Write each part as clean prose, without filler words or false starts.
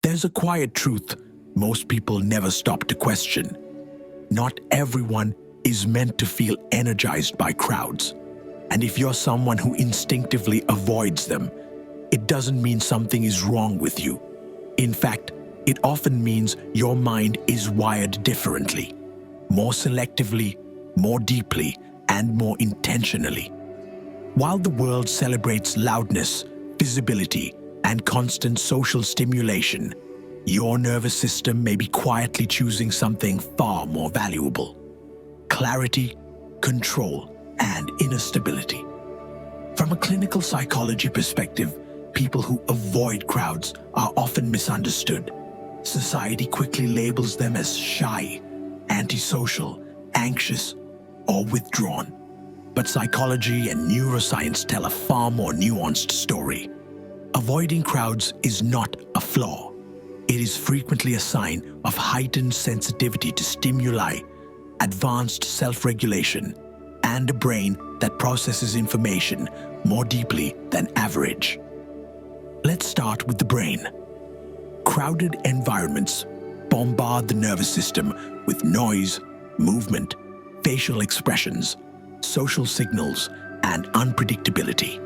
There's a quiet truth most people never stop to question. Not everyone is meant to feel energized by crowds. And if you're someone who instinctively avoids them, it doesn't mean something is wrong with you. In fact, it often means your mind is wired differently, more selectively, more deeply, and more intentionally. While the world celebrates loudness, visibility, and constant social stimulation, your nervous system may be quietly choosing something far more valuable: clarity, control, and inner stability. From a clinical psychology perspective, people who avoid crowds are often misunderstood. Society quickly labels them as shy, antisocial, anxious, or withdrawn. But psychology and neuroscience tell a far more nuanced story. Avoiding crowds is not a flaw. It is frequently a sign of heightened sensitivity to stimuli, advanced self-regulation, and a brain that processes information more deeply than average. Let's start with the brain. Crowded environments bombard the nervous system with noise, movement, facial expressions, social signals, and unpredictability.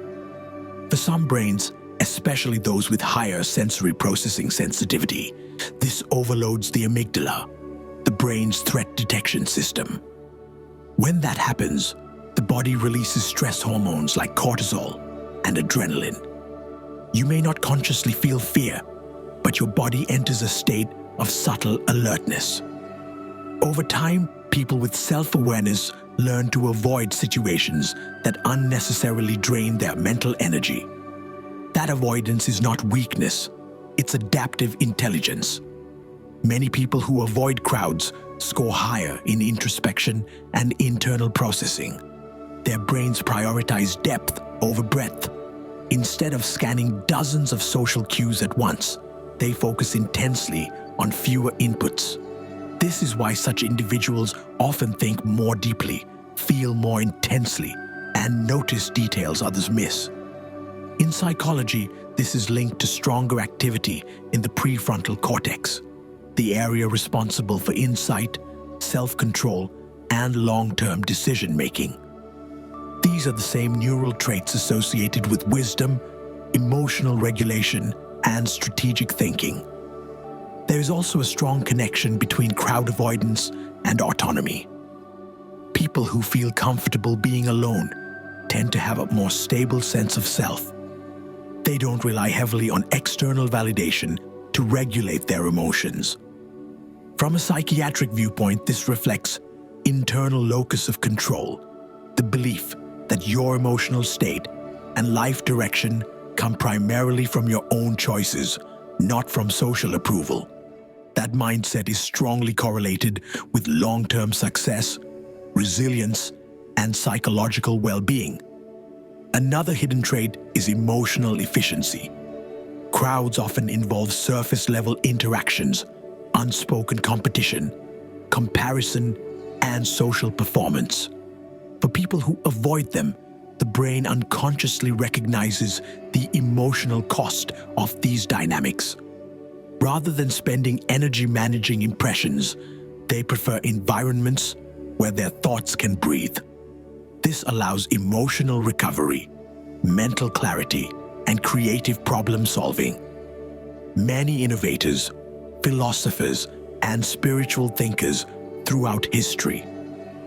For some brains, especially those with higher sensory processing sensitivity, this overloads the amygdala, the brain's threat detection system. When that happens, the body releases stress hormones like cortisol and adrenaline. You may not consciously feel fear, but your body enters a state of subtle alertness. Over time, people with self-awareness learn to avoid situations that unnecessarily drain their mental energy. That avoidance is not weakness, it's adaptive intelligence. Many people who avoid crowds score higher in introspection and internal processing. Their brains prioritize depth over breadth. Instead of scanning dozens of social cues at once, they focus intensely on fewer inputs. This is why such individuals often think more deeply, feel more intensely, and notice details others miss. In psychology, this is linked to stronger activity in the prefrontal cortex, the area responsible for insight, self-control, and long-term decision-making. These are the same neural traits associated with wisdom, emotional regulation, and strategic thinking. There is also a strong connection between crowd avoidance and autonomy. People who feel comfortable being alone tend to have a more stable sense of self. They don't rely heavily on external validation to regulate their emotions. From a psychiatric viewpoint, this reflects internal locus of control, the belief that your emotional state and life direction come primarily from your own choices, not from social approval. That mindset is strongly correlated with long-term success, resilience, and psychological well-being. Another hidden trait is emotional efficiency. Crowds often involve surface-level interactions, unspoken competition, comparison, and social performance. For people who avoid them, the brain unconsciously recognizes the emotional cost of these dynamics. Rather than spending energy managing impressions, they prefer environments where their thoughts can breathe. This allows emotional recovery, mental clarity, and creative problem solving. Many innovators, philosophers, and spiritual thinkers throughout history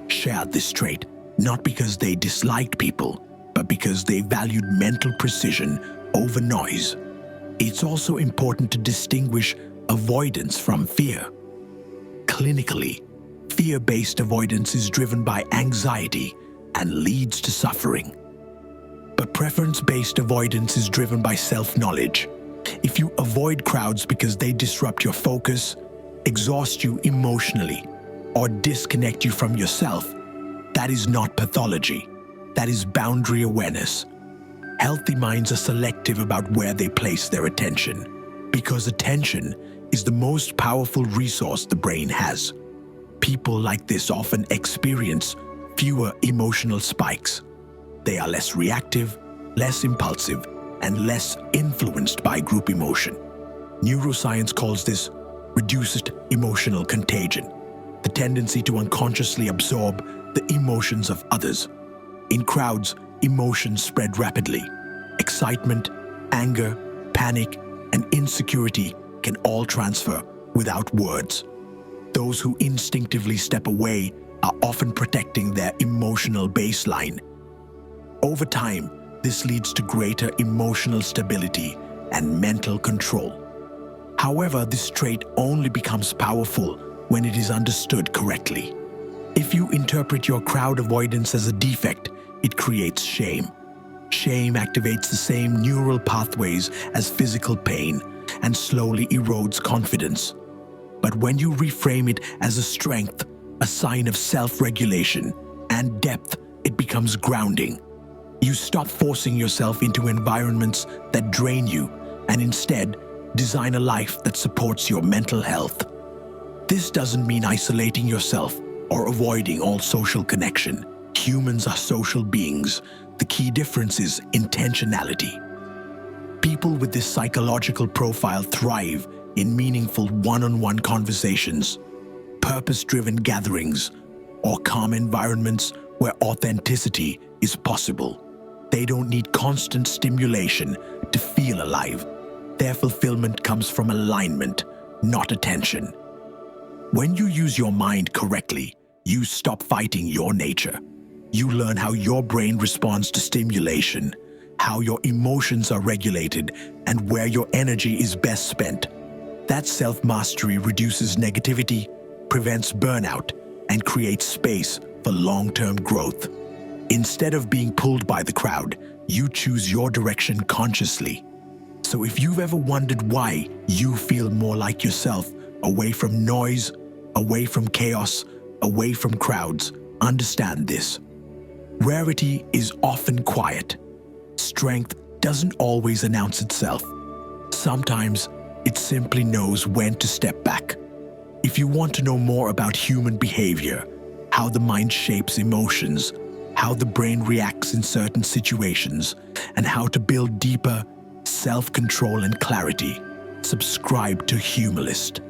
shared this trait, not because they disliked people, but because they valued mental precision over noise. It's also important to distinguish avoidance from fear. Clinically, fear-based avoidance is driven by anxiety and leads to suffering. But preference-based avoidance is driven by self-knowledge. If you avoid crowds because they disrupt your focus, exhaust you emotionally, or disconnect you from yourself, that is not pathology. That is boundary awareness. Healthy minds are selective about where they place their attention, because attention is the most powerful resource the brain has. People like this often experience fewer emotional spikes. They are less reactive, less impulsive, and less influenced by group emotion. Neuroscience calls this reduced emotional contagion, the tendency to unconsciously absorb the emotions of others. In crowds, emotions spread rapidly. Excitement, anger, panic, and insecurity can all transfer without words. Those who instinctively step away are often protecting their emotional baseline. Over time, this leads to greater emotional stability and mental control. However, this trait only becomes powerful when it is understood correctly. If you interpret your crowd avoidance as a defect, it creates shame. Shame activates the same neural pathways as physical pain and slowly erodes confidence. But when you reframe it as a strength, a sign of self-regulation and depth, it becomes grounding. You stop forcing yourself into environments that drain you and instead design a life that supports your mental health. This doesn't mean isolating yourself or avoiding all social connection. Humans are social beings. The key difference is intentionality. People with this psychological profile thrive in meaningful one-on-one conversations, purpose-driven gatherings, or calm environments where authenticity is possible. They don't need constant stimulation to feel alive. Their fulfillment comes from alignment, not attention. When you use your mind correctly, you stop fighting your nature. You learn how your brain responds to stimulation, how your emotions are regulated, and where your energy is best spent. That self-mastery reduces negativity, prevents burnout, and creates space for long-term growth. Instead of being pulled by the crowd, you choose your direction consciously. So if you've ever wondered why you feel more like yourself, away from noise, away from chaos, away from crowds, understand this. Rarity is often quiet. Strength doesn't always announce itself. Sometimes it simply knows when to step back. If you want to know more about human behavior, how the mind shapes emotions, how the brain reacts in certain situations, and how to build deeper self-control and clarity, subscribe to Humalyst.